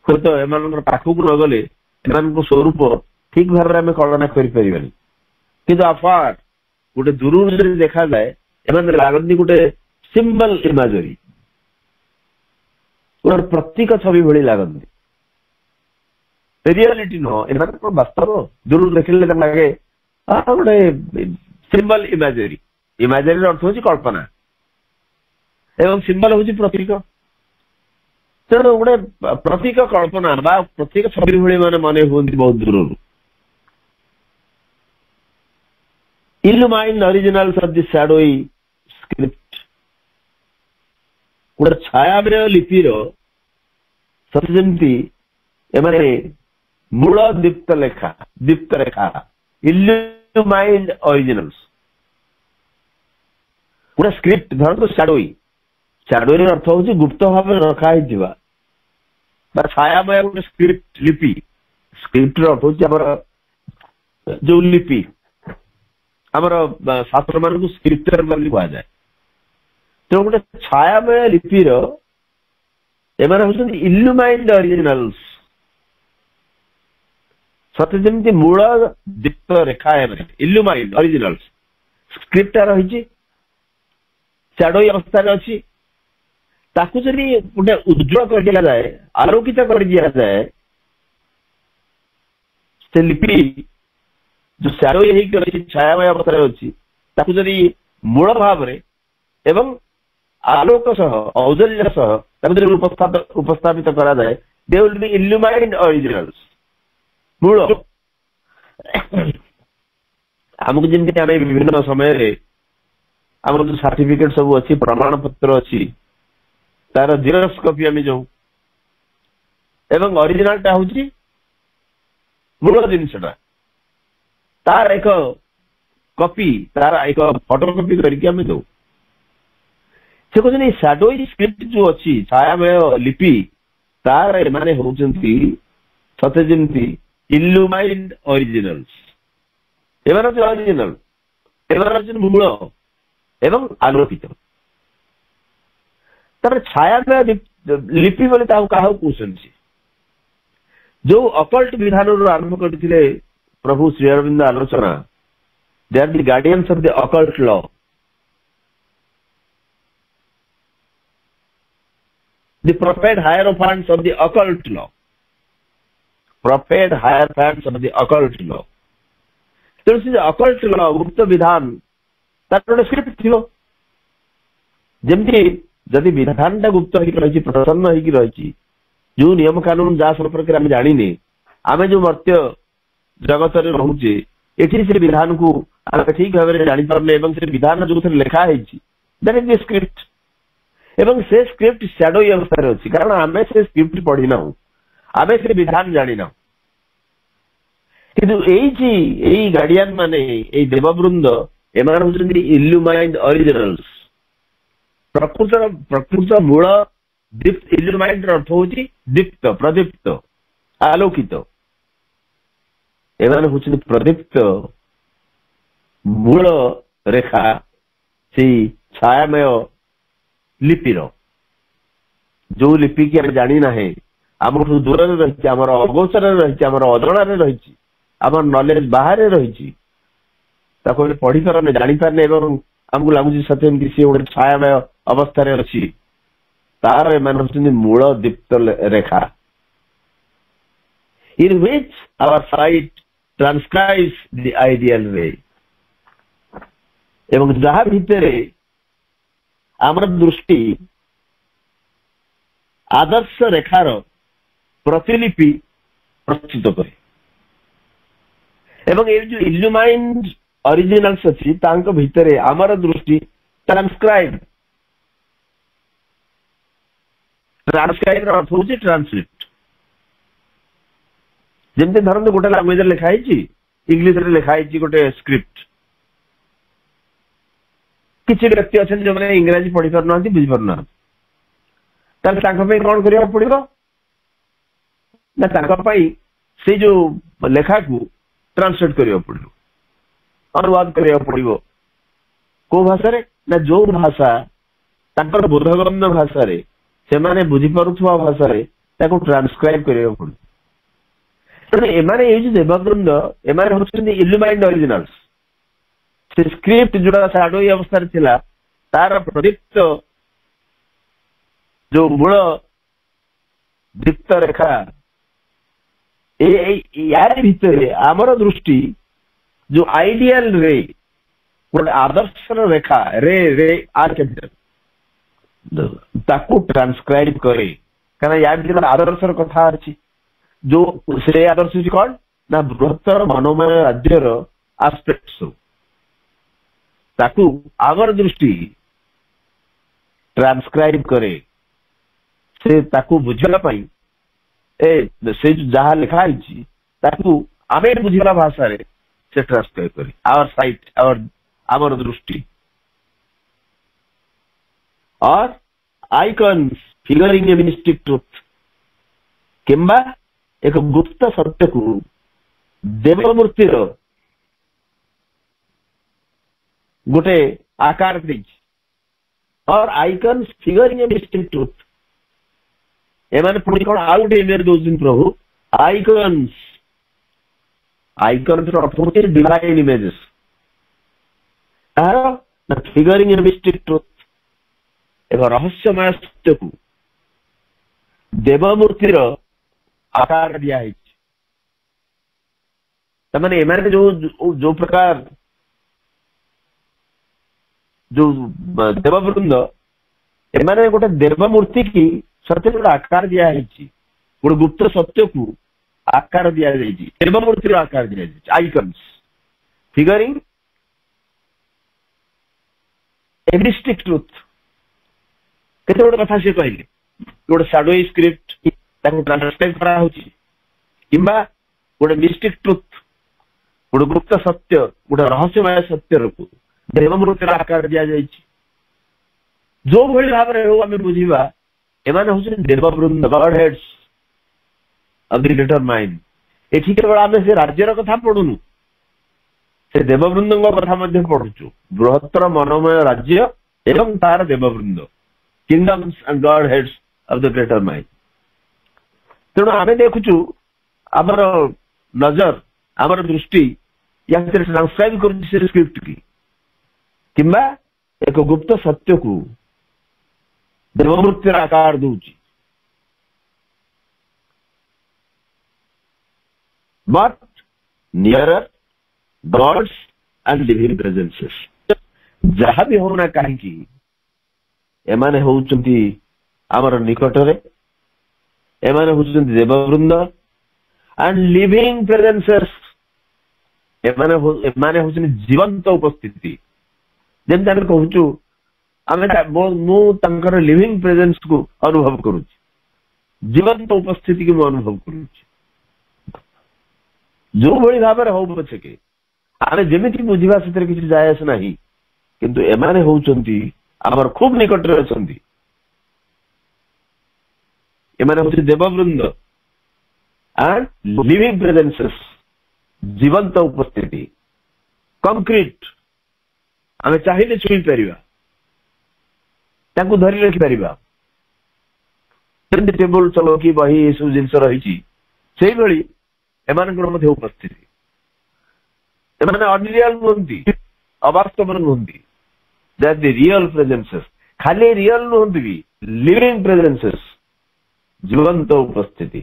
हूँ तो एम पाखक न गले एम स्वरूप ठीक भाव में कल्पना करें कि अफार गोटे दूर देखा जाए एम लगती गोटे सिंबल इमेजरी गोटे प्रतीक छवि भाई लगती रियलिटी नुह वास्तव दूर देखने लगे गोटे सिंबल इमेजरी। इमेजरी अर्थ हूँ कल्पना एवं सिंबल हूँ प्रतीक। तेणु गोटे प्रतीक कल्पना बा प्रतीक छवि भाई मैंने मन हूँ बहुत दूर। Illumined originals of the shadowy script गोटे छायामय लिपिर सत्यजमी एमाने मूल दीप्त रेखा इल्यूमाइंड ओरिजिनल्स गोटे स्क्रिप्ट धर तो शैडोई अर्थ हूँ गुप्त भाव रखा छायामय गोटे स्क्रिप्ट लिपि स्क्रिप्ट अर्थ हूँ जो लिपि आमर शास्त्र मान को स्क्रिप्चर कह जाए। तो गोटे छायामय लिपिर एम हूँ इल्यूमाइंड ओरिजिनल्स सत्य जमी मूल दीप्त रेखा इल्यूमाइंड ओरिजिनल्स स्क्रिप्ट रही शैडोई अवस्था अच्छी ताकू जब गोटे उज्ज्वल कर दिया जाए आलोकित कर दिया जाए से लिपि जो शैडोई छायामय अवस्था अच्छी ताकू जब मूल भाव एवं आलोक सह औजल्य सह उपस्थापित करा जाए they will be illumined originals मूल आमको जमी आम विभिन्न समय आम जो सर्टिफिकेट सब अच्छी प्रमाण पत्र अच्छी तार जेरक्स कॉपी आम जो एवं ओरिजिनलटा हूँ मूल जिनसटा तार एक कॉपी तार एक फोटो कॉपी करके दो से कहते शैडोई स्क्रिप्ट जो अच्छी छायामय लिपि तार माने होती सत्य जमी इल्यूमाइंड ओरिजिनल्स एମାନେ ହଉଛି ଅରିଜିନାଲ, ଏମାନେ ହଉଛନ୍ତି ମୂଳ ଏବଂ ଆଲୋକିତ। ତାପରେ ଛାୟାମୟ ଲିପି ବୋଲି ତାକୁ କାହାକୁ କହୁଛନ୍ତି? ଯୋଉ ଅକଲ୍ଟ ବିଧାନରୁ ଆରମ୍ଭ କରିଥିଲେ ପ୍ରଭୁ ଶ୍ରୀ ଅରବିନ୍ଦ ଆଲୋଚନା, they are the guardians of the occult ଲ। The prophet hierophants of the occult law. Prophet hierophants of the occult law. ତେଣୁ ସେ ଅକଲ୍ଟ ଲ, ଗୁପ୍ତ ବିଧାନ, ତାର ଗୋଟେ ସ୍କ୍ରିପ୍ଟ ଥିବ। ଯେମିତି ଯଦି ବିଧାନଟା ଗୁପ୍ତ ହେଇକି ରହିଛି, ପ୍ରସନ୍ନ ହେଇକି ରହିଛି, ଯୋଉ ନିୟମ କାନୁନ ଯାହା ସମ୍ପର୍କରେ ଆମେ ଜାଣିନେ, ଆମେ ଯୋଉ ମର୍ତ୍ତ୍ୟ ଜଗତରେ ରହୁଛେ, ଏଠି ସେ ବିଧାନକୁ ଆମେ ଠିକ ଭାବରେ ଜାଣିପାରୁନେ ଏବଂ ସେ ବିଧାନ ଯୋଉଥିରେ ଲେଖା ହେଇଛି, ଦ୍ୟାଟ୍ ଇଜ ଦି ସ୍କ୍ରିପ୍ଟ। ଏବଂ ସେ ସ୍କ୍ରିପ୍ଟ ସ୍ୟାଡୋଇ ଅବସ୍ଥାରେ ଅଛି, କାରଣ ଆମେ ସେ ସ୍କ୍ରିପ୍ଟ ପଢିନାହୁଁ, ଆମେ ସେ ବିଧାନ ଜାଣିନାହୁଁ। କିନ୍ତୁ ଏଇ ଗାର୍ଡିଆନ ମାନେ, ଏଇ ଦେବବୃନ୍ଦ, ଏମାନେ ହଉଛନ୍ତି ଇଲ୍ୟୁମାଇନ୍ଡ ଅରିଜିନାଲ୍ସ, ପ୍ରକୃତ ମୂଳ। ଇଲ୍ୟୁମାଇନ୍ଡ ର ଅର୍ଥ ହଉଛି ଦୀପ୍ତ, ପ୍ରଦୀପ୍ତ, ଆଲୋକିତ। ଏମାନେ ହଉଛନ୍ତି ପ୍ରଦୀପ୍ତ ମୂଳ ରେଖା ସେଇ ଛାୟାମୟ ଲିପିର, ଯୋଉ ଲିପି କି ଆମେ ଜାଣିନାହେଁ, ଆମଠୁ ଦୂରରେ ରହିଛି, ଆମର ଅଗୋଚରରେ ରହିଛି, ଆମର ଅଜଣାରେ ରହିଛି, ଆମର ନଲେଜ ବାହାରେ ରହିଛି, ତାକୁ ଆମେ ପଢିପାରୁନେ, ଜାଣିପାରୁନେ ଏବଂ ଆମକୁ ଲାଗୁଛି ସତେ ଏମିତି ସିଏ ଗୋଟେ ଛାୟାମୟ ଅବସ୍ଥାରେ ଅଛି। ତାର ଏମାନେ ହଉଛନ୍ତି ମୂଳ ଦୀପ୍ତ ରେଖା, in which our sight transcribes the ideal way। ଏବଂ ଯାହା ଭିତରେ ଆମର ଦୃଷ୍ଟି ଆଦର୍ଶ ରେଖାର ପ୍ରତିଲିପି ପ୍ରସ୍ତୁତ କରେ। ଏବଂ ଏଇ ଯୋଉ ଇଲ୍ୟୁମାଇନ୍ଡ ଅରିଜିନାଲ୍ସ ଅଛି, ତାଙ୍କ ଭିତରେ ଆମର ଦୃଷ୍ଟି ଟ୍ରାନ୍ସକ୍ରାଇବ। ଟ୍ରାନ୍ସକ୍ରାଇବ ର ଅର୍ଥ ହଉଛି ଟ୍ରାନ୍ସଲେଟ। ଯେମିତି ଧରନ୍ତୁ ଗୋଟେ ଲାଙ୍ଗୁଏଜରେ ଲେଖା ହେଇଛି, ଇଂଲିଶରେ ଲେଖା ହେଇଛି ଗୋଟେ ସ୍କ୍ରିପ୍ଟ। କିଛି ବ୍ୟକ୍ତି ଅଛନ୍ତି ଯୋଉମାନେ ଇଂରାଜୀ ପଢି ପାରୁନାହାନ୍ତି, ବୁଝିପାରୁନାହାନ୍ତି, ତାହେଲେ ତାଙ୍କ ପାଇଁ କଣ କରିବାକୁ ପଡିବ ନା, ତାଙ୍କ ପାଇଁ ସେଇ ଯୋଉ ଲେଖାକୁ ଟ୍ରାନ୍ସଲେଟ କରିବାକୁ ପଡିବ, ଅନୁବାଦ କରିବାକୁ ପଡିବ। କୋଉ ଭାଷାରେ ନା, ଯୋଉ ଭାଷା ତାଙ୍କର ବୋଧଗମ୍ୟ ଭାଷାରେ, ସେମାନେ ବୁଝିପାରୁଥିବା ଭାଷାରେ ତାକୁ ଟ୍ରାନ୍ସକ୍ରାଇବ କରିବାକୁ ପଡିବ। ତେଣୁ ଏମାନେ ଏଇ ଯୋଉ ଦେବବୃନ୍ଦ, ଏମାନେ ହଉଛନ୍ତି ଇଲ୍ୟୁମାଇନ୍ଡ ଅରିଜିନାଲ୍ସ। ସେ ସ୍କ୍ରିପ୍ଟ ଯୋଉଟା ସ୍ୟାଡୋଇ ଅବସ୍ଥାରେ ଥିଲା, ତାର ପ୍ରଦୀପ୍ତ ଯୋଉ ମୂଳ ଦୀପ୍ତ ରେଖା, ୟାରି ଭିତରେ ଆମର ଦୃଷ୍ଟି ଯୋଉ ଆଇଡିଆଲ ରେ, ଗୋଟେ ଆଦର୍ଶର ରେଖା, ରେ ଆର୍ କ୍ୟାପିଟାଲ, ତାକୁ ଟ୍ରାନ୍ସକ୍ରାଇବ କରେ। କାରଣ ୟା ଭିତରେ ଆଦର୍ଶର କଥା ଅଛି, ଯୋଉ ସେ ଆଦର୍ଶ ହେଉଛି କଣ ନା, ବୃହତ୍ତର ମନୋମୟ ରାଜ୍ୟର ଆସ୍ପେକ୍ଟ ସବୁ, ତାକୁ ଆମର ଦୃଷ୍ଟି ଟ୍ରାନ୍ସକ୍ରାଇବ କରେ। ସେ ତାକୁ ବୁଝିବା ପାଇଁ ସେ ଯାହା ଲେଖା ହେଇଛି ତାକୁ ଆମେ ବୁଝିବା ଭାଷାରେ ସେ ଟ୍ରାନ୍ସକ୍ରାଇବ କରେ। ଆୱାର ସାଇଟ୍, ଆମର ଦୃଷ୍ଟି। और icons figuring a mystic truth, किंबा एक गुप्त सत्य को देवमूर्तिर गोटे आकार देछि। और icons figuring a mystic truth, एमाने पुणी कौन आउ गोटे इमेज दौरान प्रभु आइकन्स, आइकन्स अर्थ होते divine images, figuring a mystic truth, एक रहस्यमय सत्य को देवमूर्तिर आकार दिया है। एमाने जो प्रकार जो देववृंद एमाने गोटे देवमूर्ति की सत्य गोटे आकार दिया है, गोटे गुप्त सत्य को आकार दिया देवमूर्तिर आकार दिया icons figuring a mystic truth. केते गोटे कथा से कहले गोटे शैडोई स्क्रिप्ट ताको ट्रांसलेट करा होची, किंबा गोटे मिस्टिक ट्रुथ गोटे गुप्त सत्य गोटे रहस्यमय सत्य को देवमूर्तिर आकार दिया जायछि। जो भली भाव रे आमे बुझिबा एमाने होछन देववृंद, godheads of the greater mind. एठी केवल आमे से राज्यर कथा पढुनु, से देववृंद कथा पढ़ुचु बृहत्तर मनोमय राज्य एवं तार देववृंद kingdoms and godheads of the greater mind. तेणु आम देखुचु आमर नजर आमर दृष्टि या ट्रांसक्राइब कर स्क्रिप्ट की किंबा एक गुप्त सत्य को देवमूर्तिर आकार दूची। But nearer gods and living presences जहाँ भी होना कहीं एमाने होउचंती आमर निकटरे एमाने होउचंती देववृंद एंड लिविंग प्रेजेंसेस एमाने होउचंती जीवंत उपस्थिति। जेमती आम कहूचु आम लिविंग प्रेजेंस को अनुभव करुच्ची जीवंत उपस्थिति की अनुभव करुच्ची जो भली भाव हो पछे आम जमी बुझा से किसी जाए आस ना किंतु एमाने होउचंती आमर खूब निकटरे अछंती। एमाने होउचंती देववृंद एंड लिविंग प्रेजेंसेस जीवंत उपस्थिति कंक्रीट आम चाहिए छुई पार धरी रखिपर टेबुल चलौकी बही ये सब जिन रही एमानकर उपस्थिति एमाने अनरियल नुहंती अवास्तव नुहंती दैट द रियल प्रेजेंसेस खाली रियल नुहंती भी लिविंग प्रेजेंसेस जीवंत उपस्थिति।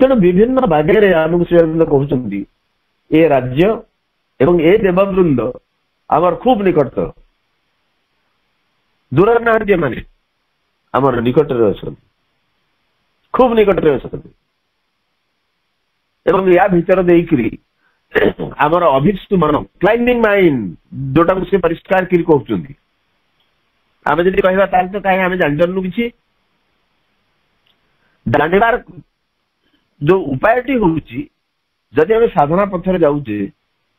तेणु विभिन्न बागेरे आमको श्री अरविंद कहते ये राज्य एवं ए देववृंद आमर खूब निकट दूर ना माने आमर निकटरे अच्छा खूब निकटरे अच्छा एवं या भीतर देकरी आमर अभिष्ट मन क्लाइंबिंग माइंड जोटा से परिष्कार करी कहते आम जब कहवा तो कहीं आम जानू कि जानवर जो उपायटी होउची जदि आम साधना पथर जाऊे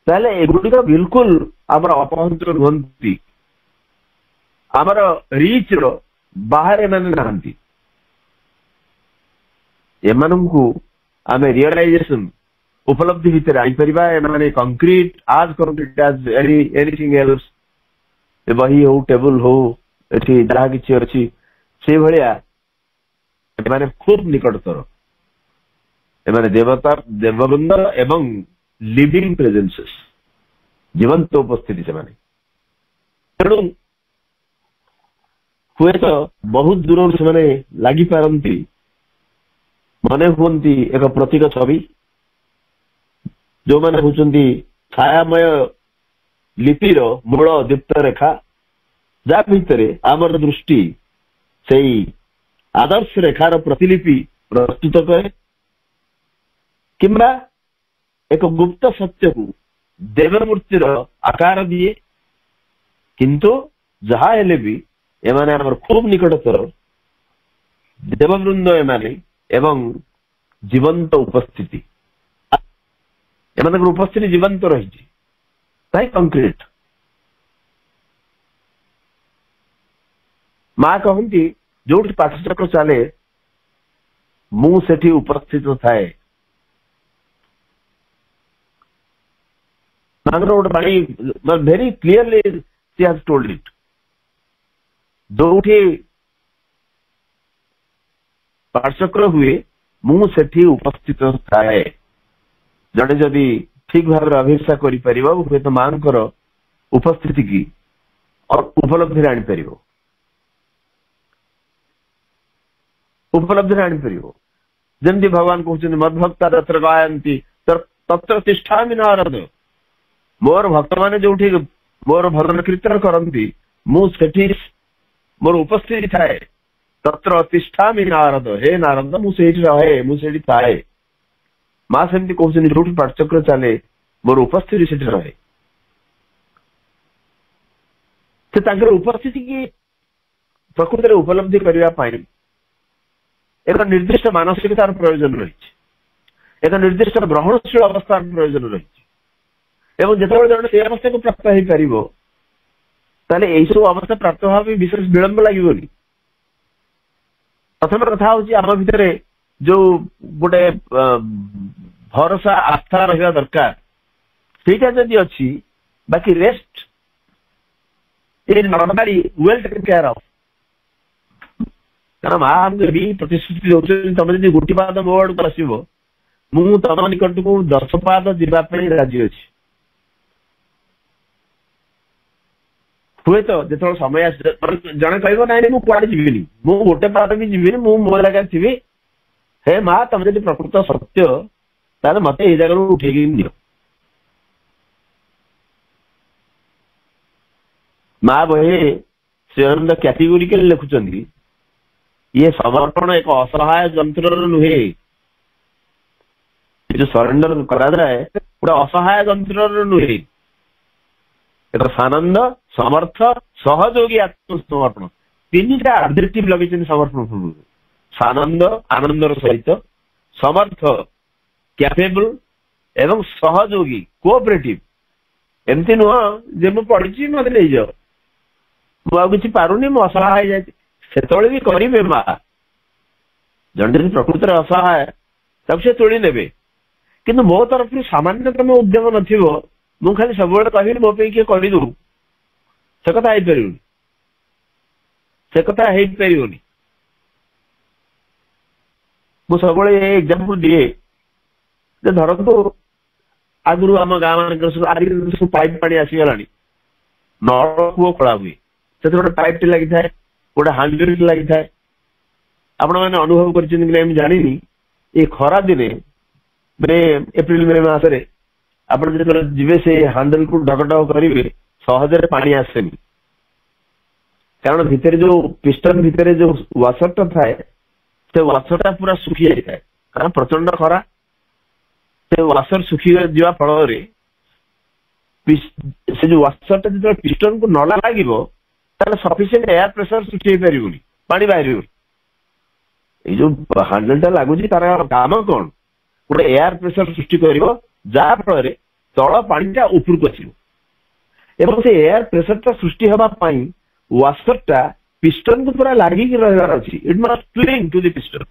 ताले एगुड़िक बिल्कुल आमर अपहंतर नुहंती आमर रीच रो बाहर एमाने नहांती एमानंकु आमे रियलाइजेशन उपलब्धि भितर आई परिबा एमाने कंक्रीट आज कंक्रीट एज एनीथिंग एल्स बही हो टेबुल हो एठी जहा किछि अछि से भलिया एमाने खूब निकटतर एमाने देवता देववृंद एवं लिविंग प्रेजेंसेस जीवंत उपस्थिति से तेणु हुए तो बहुत दूर से लगी पारती मने हुंती एक प्रतीक छवि जो मैंने होचंती छायामय लिपिर मूल दीप्त रेखा जा भितर आमर दृष्टि से आदर्श रेखार प्रतिलिपि प्रस्तुत करे किंबा एक गुप्त सत्य को देवमूर्तिर आकार दिए किंतु जहा हेले भी एमाने आमर खूब निकटतर देववृंद एमाने एवं जीवंत उपस्थिति एमानकर उपस्थिति जीवंत रही ताई कंक्रीट माँ कहती जो पाठचक्र चले मु सेठी उपस्थित थाए very clearly she has told it जो पाठचक्र हुए मु सेठी उपस्थित थाए जड़े जदि ठीक भाव अभिक्षा कर हुए तो मां उपस्थिति की और उपलब्धि आनीपर उपलब्धि आनीपर जमी भगवान कहते मद्भक्ता तत्र गायंती तत्र तिष्ठामि नारद मोर भक्त मैंने जो मोर भजन कीर्तन करती मुझे मोर उपस्थिति थाए तत्र तिष्ठामि नारद हे नारद मुझे रहे मुझे थाए माँ सेमती कहते जो पाठचक्र चले मोर उपस्थिति से रहे उपस्थिति की प्रकृति उपलब्धि करने एक निर्दिष्ट मानसिकतार प्रयोजन रही एक निर्दिष्ट ग्रहणशील अवस्थार प्रयोजन रही एवं जिते जन से अवस्था को प्राप्त हो पारे यही सब अवस्था प्राप्त हवा विशेष विलंब लगे प्रथम कथा हूँ आम भितर जो गोटे भरोसा आस्था रहा दरकार ସେଇଟା ଯଦି ଅଛି ବାକି rest is normally well taken care of. କାରଣ ମା ଆମକୁ ବି ପ୍ରତିଶ୍ରୁତି ଦଉଛନ୍ତି ତମେ ଯଦି ଗୋଟି ପାଦ ମୋ ଆଡକୁ ଆସିବ ମୁଁ ତମ ନିକଟକୁ 10 ପାଦ ଯିବା ପାଇଁ ରାଜି ଅଛି। ହୁଏତ ଯେତେବେଳେ ସମୟ ଆସେ ଜଣେ କହିବ ନାଇଁ ମୁଁ କୁଆଡେ ଯିବିନି, ମୁଁ ଗୋଟେ ପାଦ ବି ଯିବିନି, ମୁଁ ମୋ ଜାଗାରେ ଥିବି। ହେ ମା ତମେ ଯଦି ପ୍ରକୃତ ସତ୍ୟ ତାହେଲେ ମତେ ଏଇ ଜାଗାରୁ ଉଠେଇକି ନିଅ। ମା ବହି ଶ୍ରୀଅରବିନ୍ଦ କ୍ୟାଟେଗୋରିକାଲି ଲେଖୁଛନ୍ତି ଇଏ ସମର୍ପଣ ଏକ ଅସହାୟ ଯନ୍ତ୍ରର ନୁହେଁ। ଯୋଉ ସରେଣ୍ଡର କରାଯାଏ ଗୋଟେ ଅସହାୟ ଯନ୍ତ୍ରର ନୁହେଁ, ଏକ ସାନନ୍ଦ ସମର୍ଥ ସହଯୋଗୀ ଆତ୍ମସମର୍ପଣ। ତିନିଟା ଆଡଜେକ୍ଟିଭ ଲଗେଇଛନ୍ତି ସମର୍ପଣ ପୂର୍ବରୁ। ସାନନ୍ଦ ଆନନ୍ଦର ସହିତ, ସମର୍ଥ କ୍ୟାପେବଲ ଏବଂ ସହଯୋଗୀ କୋଅପରେଟିଭ। ଏମିତି ନୁହଁ ଯେ ମୁଁ ପଢିଛି ମତେ ନେଇଯାଅ, ମୁଁ ଆଉ କିଛି ପାରୁନି, ମୁଁ ଅସହାୟ ହେଇଯାଇଛି, ସେତେବେଳେ ବି କରିବେ ମା। ଜଣେ ଯଦି ପ୍ରକୃତରେ ଅସହାୟ ତାକୁ ସେ ତୋଳି ନେବେ। କିନ୍ତୁ ମୋ ତରଫରୁ ସାମାନ୍ୟତମ ଉଦ୍ୟମ ନଥିବ, ମୁଁ ଖାଲି ସବୁବେଳେ କହିବି ମୋ ପାଇଁ କିଏ କରିଦଉ, ସେ କଥା ହେଇପାରିବନି, ସେ କଥା ହେଇପାରିବନି। ମୁଁ ସବୁବେଳେ ଏ ଏକ୍ସାମ୍ପଲ ଦିଏ ଯେ ଧରନ୍ତୁ ଆଗରୁ ଆମ ଗାଁ ମାନଙ୍କର ସବୁ ପାଇପ୍ ପାଣି ଆସିଗଲାଣି, ନଳକୂଅ ଖୋଳା ହୁଏ, ସେଥିରେ ଗୋଟେ ପାଇପ୍ ଟି ଲାଗିଥାଏ, ଗୋଟେ ହାଣ୍ଡେଲ ଲାଗିଥାଏ। ଆପଣ ମାନେ ଅନୁଭବ କରିଛନ୍ତି କି ମୁଁ ଜାଣିନି, ଏଇ ଖରା ଦିନେ ମାନେ ଏପ୍ରିଲ ମେ ମାସରେ ଆପଣ ଯେତେବେଳେ ଯିବେ ସେ ହାଣ୍ଡେଲକୁ ଢକ ଢକ କରିବେ, ସହଜରେ ପାଣି ଆସେନି। କାରଣ ଭିତରେ ଯୋଉ ପିଷ୍ଟନ ଭିତରେ ଯୋଉ ୱାସରଟା ଥାଏ ସେ ୱାସରଟା ପୁରା ଶୁଖି ଯାଇଥାଏ, କାରଣ ପ୍ରଚଣ୍ଡ ଖରା। ସେ ୱାସର ଶୁଖି ଯିବା ଫଳରେ ସେ ଯୋଉ ୱାସରଟା ଯେତେବେଳେ ପିଷ୍ଟନକୁ ନ ଲାଗିବ ତାହେଲେ ସଫିସିଏଣ୍ଟ ଏୟାର ପ୍ରେସର ସୃଷ୍ଟି ହେଇପାରିବନି, ପାଣି ବାହାରିବନି। ଏଇ ଯୋଉ ହାଣ୍ଡେଲଟା ଲାଗୁଛି ତାର କାମ କଣ? ଗୋଟେ ଏୟାର ପ୍ରେସର ସୃଷ୍ଟି କରିବ, ଯାହା ଫଳରେ ତଳ ପାଣିଟା ଉପରକୁ ଆସିବ। ଏବଂ ସେ ଏୟାର ପ୍ରେସରଟା ସୃଷ୍ଟି ହେବା ପାଇଁ ୱାସରଟା ପିଷ୍ଟନକୁ ପୁରା ଲାଗିକି ରହିବାର ଅଛି। ଇଟ୍ ମଷ୍ଟ କ୍ଲିଙ୍ଗ ଟୁ ଦି ପିଷ୍ଟନ।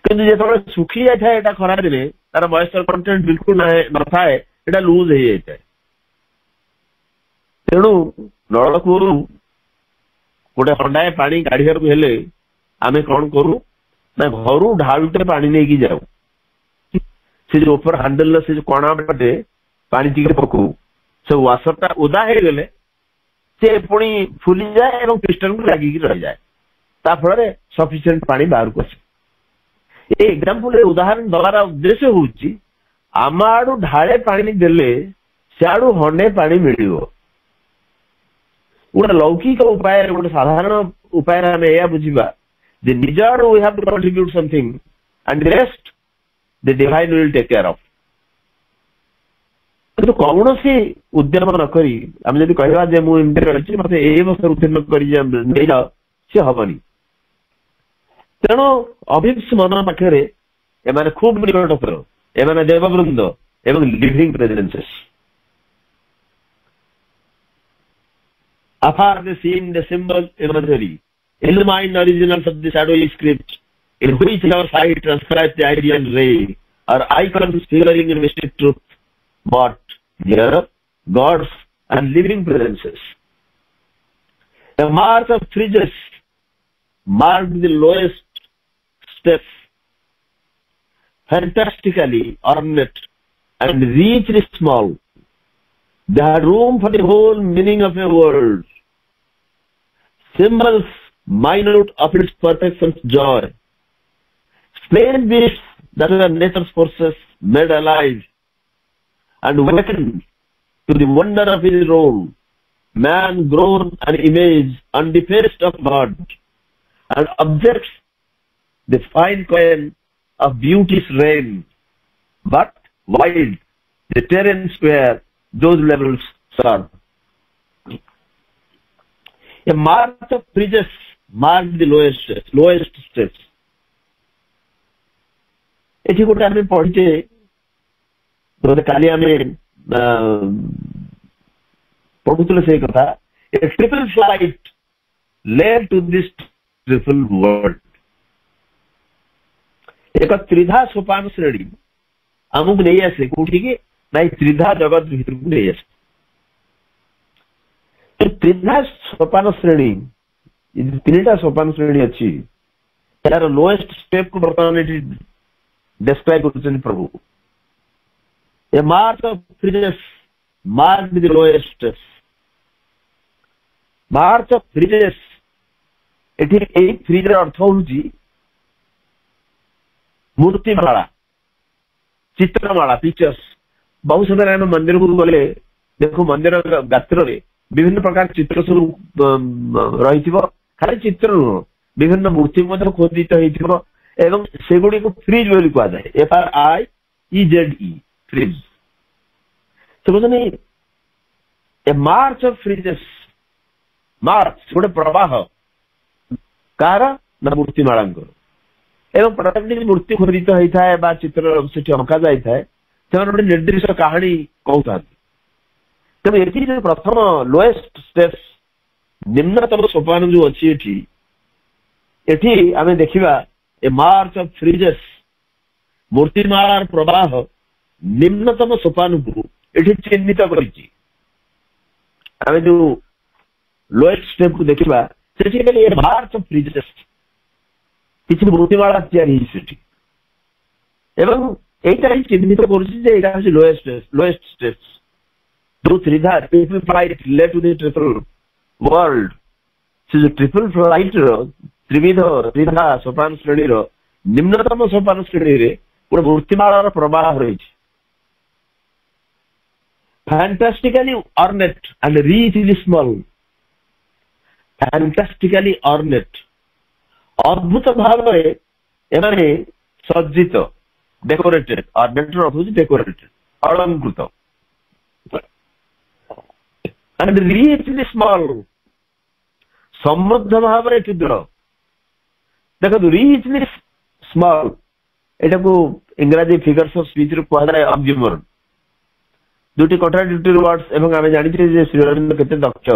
କିନ୍ତୁ ଯେତେବେଳେ ଶୁଖି ଯାଇଥାଏ ଏଟା ଖରା ଦିନେ, ତାର ମଏଶ୍ଚର କଣ୍ଟେଣ୍ଟ ବିଲକୁଲ ନଥାଏ, ଏଟା ଲୁଜ ହେଇଯାଇଥାଏ। ତେଣୁ ନଳକୂଅରୁ ଗୋଟେ ହଣ୍ଡାଏ ପାଣି କାଢିବାକୁ ହେଲେ ଆମେ କଣ କରୁ ନା ଘରୁ ଢାଳୁଟେ ପାଣି ନେଇକି ଯାଉ, ସେ ଯୋଉ ଉପର ହାଣ୍ଡେଲର ସେ ଯୋଉ କଣା ପଟେ ପାଣି ଟିକେ ପକଉ, ସେ ୱାସରଟା ଓଦା ହେଇଗଲେ ସେ ପୁଣି ଫୁଲିଯାଏ ଏବଂ ପିଷ୍ଟନକୁ ଲାଗିକି ରହିଯାଏ, ତା ଫଳରେ ସଫିସିଏଣ୍ଟ ପାଣି ବାହାରକୁ ଆସେ। এই ଏକ୍ସାମ୍ପଲ ଉଦାହରଣ ଦେବାର ଉଦ୍ଦେଶ୍ୟ ହଉଛି ଆମ ଆଡୁ ଢାଳେ ପାଣି ଦେଲେ ସିଆଡୁ ହଣ୍ଡେ ପାଣି ମିଳିବ। ଗୋଟେ ଲୌକିକ ଉପାୟରେ, ଗୋଟେ ସାଧାରଣ ଉପାୟରେ ଆମେ ଏହା ବୁଝିବା ଯେ ନିଜ ଆଡୁ we have to contribute something and the rest the divine will take care of। କିନ୍ତୁ କୌଣସି ଉଦ୍ୟମ ନ କରି ଆମେ ଯଦି କହିବା ଯେ ମୁଁ ଏମିତି ରହିଛି ମତେ ଏଇ ବର୍ଷ ଉତ୍ତୀର୍ଣ୍ଣ କରି ନେଇଯାଅ, ସେ ହବନି। ତେଣୁ ଅଭିପ୍ସ ମନ ପାଖରେ ଏମାନେ ଖୁବ ନିକଟତର, ଏମାନେ ଦେବବୃନ୍ଦ ଏବଂ living ପ୍ରେଜେନ୍ସେସ୍। Afar they seem the symbol imagery, illumined originals of the shadowy script, in which our sight transcribes the ideal ray, or icons figuring in mystic truth, but here gods and living presences. The mark of fridges marked the lowest steps, fantastically ornate and richly small. They had room for the whole meaning of a world. Symbols minute of its perfection's joy. Strange beasts that were nature's forces made alive and awakened to the wonder of his role. Man grown an image on the face of God, and objects the fine coin of beauty's reign. But wide, the terrain square, those levels serve. A march of bridges marked the lowest steps. ଏଠି ଗୋଟେ ଆମେ ପଢିଛେ, କାଲି ଆମେ ପଢୁଥିଲେ ସେଇ କଥା। A triple flight led to this triple world। ଏକ ତ୍ରିଧା ସୋପାନ ଶ୍ରେଣୀ आमको नहीं आसे कोठी की नाई त्रिधा जगत भीतर को नहीं आसे तो त्रिधा सोपान श्रेणी तीनटा सोपान श्रेणी अच्छी यार लोएस्ट स्टेप को बर्तमान डिस्क्राइब करते प्रभु a march of friezes mark the lowest march of friezes एठी ए फ्रीजर अर्थ होउची मूर्तिमाला चित्रमाला पिक्चर्स बहुत समय आम मंदिर को गले देखो मंदिर गात्र विभिन्न प्रकार चित्र सब रही खाली चित्र नुह विभिन्न मूर्ति खोदित एवं सेगुड़ी को फ्रिज बोली कह जाए FRIEZE फ्रिज समझ ए मार्च ऑफ फ्रिजेस मार्च गोटे प्रवाह कार ना मूर्तिमाला एवं प्रत्येक मूर्ति खोदित होता है चित्र से अंका जाए गोटे निर्दिष्ट कहानी कहता तेणु ये प्रथम लोएस्ट स्टेप्स निम्नतम सोपान जो अच्छी एठी आम देखा ए मार्च ऑफ फ्रीजेस मूर्तिमाला प्रवाह निम्नतम सोपान को ये चिन्हित कर जो लोएस्ट स्टेप को देखा से मार्च ऑफ फ्रीजेस किसी मूर्तिमाला एवं এইটা চিহ্নিত করছি যে এটা হচ্ছে লোয়েস্ট স্টেপস जो त्रिधा triple flight led to the triple world से जो ट्रिपल फ्लाइट त्रिविध त्रिधा सोपान श्रेणी निम्नतम सोपान श्रेणी रे गोटे मूर्तिमाला प्रवाह रही fantastically ornate and richly small fantastically ornate अद्भुत भाव एमाने सज्जित डेकोरेटेड ऑर्नेट अर्थ होची डेकोरेटेड अलंकृत एंड रिचली स्मॉल समृद्ध भाव क्षुद्र देखो रिचली स्मॉल एटा को इंग्रजी फिगर्स ऑफ स्पीच रे कहला ऑब्जर्वर दुटी कॉन्ट्राडिक्टरी वर्ड्स एवं आमे जानिछे जे श्री अरविंद केते दक्ष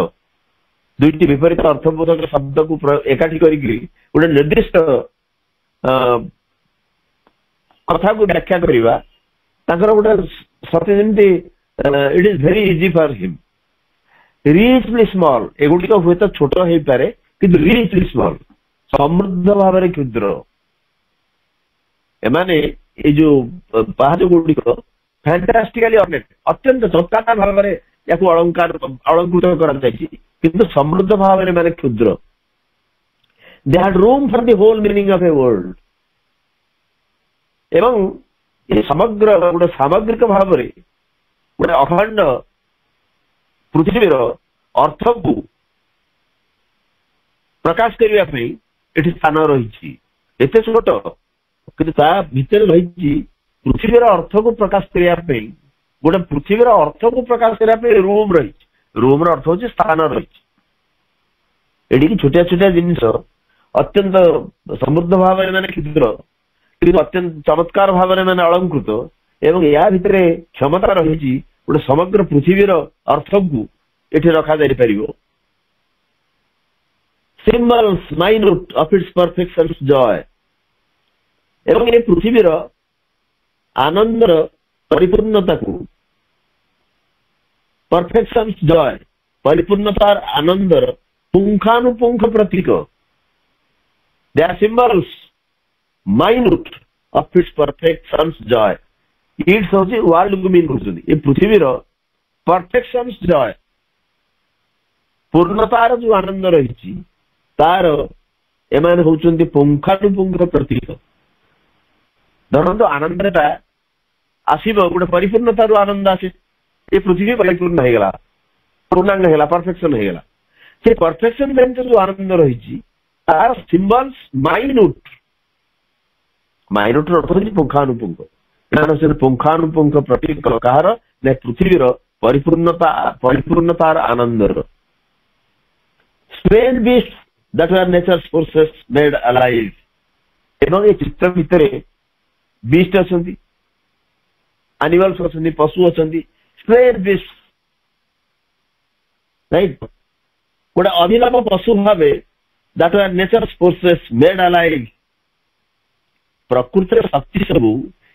दुईटी विपरीत अर्थबोधक शब्द को एकाठी करिकरी गोटे निर्दिष्ट कथा को व्याख्या करवा तांकर गोटे सत्य जमती it is very easy for him richly small एगुड़िक हुए तो छोट हो पारे किंतु रिचली स्मॉल समृद्ध भाव में क्षुद्र एमाने ये जो पहाड़ गुड़िक फैंटास्टिकली ऑर्नेट अत्यंत चमत्कार भाव में या अलंकृत कर समृद्ध भाव में माने क्षुद्र they had room for the whole meaning of a world एवं ये समग्र गोटे सामग्रिक भाव में गोटे अखंड पृथ्वीर अर्थ को प्रकाश करने ये स्थान रही एत छोट कि भीतर रही पृथ्वीर अर्थ को प्रकाश करने गोटे पृथ्वीर अर्थ को प्रकाश करने रूम रही रूम अर्थ हूँ स्थान रही ये छोटिया छोटिया जिनिस अत्यंत समृद्ध भाव में माने क्षुद्र कि अत्यंत चमत्कार भाव में मैंने अलंकृत एवं या भितर क्षमता रही गोटे समग्र पृथ्वीर अर्थ को ये रखा जा पार symbols minute of its perfection joy एवं ये पृथ्वीर आनंदर परिपूर्णता को परफेक्शन जॉय परिपूर्णतार आनंदर पुंखानुपुंख प्रतीक they are symbols minute of its perfection joy its होची वर्ल्ड को मीन करछन ये पृथ्वीर परफेक्शन जॉय पूर्णतार जो आनंद रही तार एमाने होचंती पुंखानुपुंख प्रतीक धरंतु आनंदटा आसीबो गोटे परिपूर्णतार आनंद आसे ये पृथ्वी परिपूर्ण हो गला पूर्णांग हो गला परफेक्शन हो गला से परफेक्शन जनित जो आनंद रही तार सिम्बल्स माइन्यूट माइन्यूट अर्थ होची पुंखानुपुंख पुंखानुपुंख प्रतीक कहार ने पृथ्वीर परिपूर्णतार आनंदर strange beast that are nature's forces made alive एवं ये चित्र भितर बीस्ट अछंती एनिमल्स अछंती पशु अछंती स्ट्रेंज बीस्ट राइट गोटे अभिनव पशु भावे that are nature's forces made alive प्रकृतिर शक्ति सबू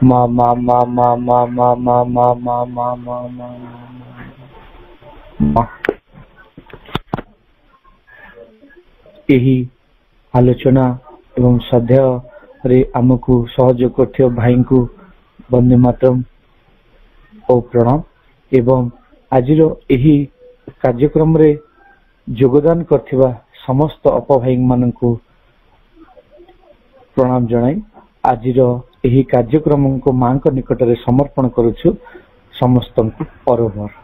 ମା ମା ମା ମା ମା ମା ମା ମା ମା ମା ମା ମା ମା। ଏହି ଆଲୋଚନା ଏବଂ ସ୍ୱାଧ୍ୟାୟରେ ଆମକୁ ସହଯୋଗ କରୁଥିବା ଭାଇଙ୍କୁ ବନ୍ଦେ ମାତରମ୍ ଓ ପ୍ରଣାମ। ଏବଂ ଆଜିର ଏହି କାର୍ଯ୍ୟକ୍ରମରେ ଯୋଗଦାନ କରିଥିବା ସମସ୍ତ ଅପଭାଇ ମାନଙ୍କୁ ପ୍ରଣାମ ଜଣାଇ ଆଜିର ଏହି କାର୍ଯ୍ୟକ୍ରମକୁ ମାଙ୍କ ନିକଟରେ ସମର୍ପଣ କରୁଛୁ। ସମସ୍ତଙ୍କୁ ଅରହର।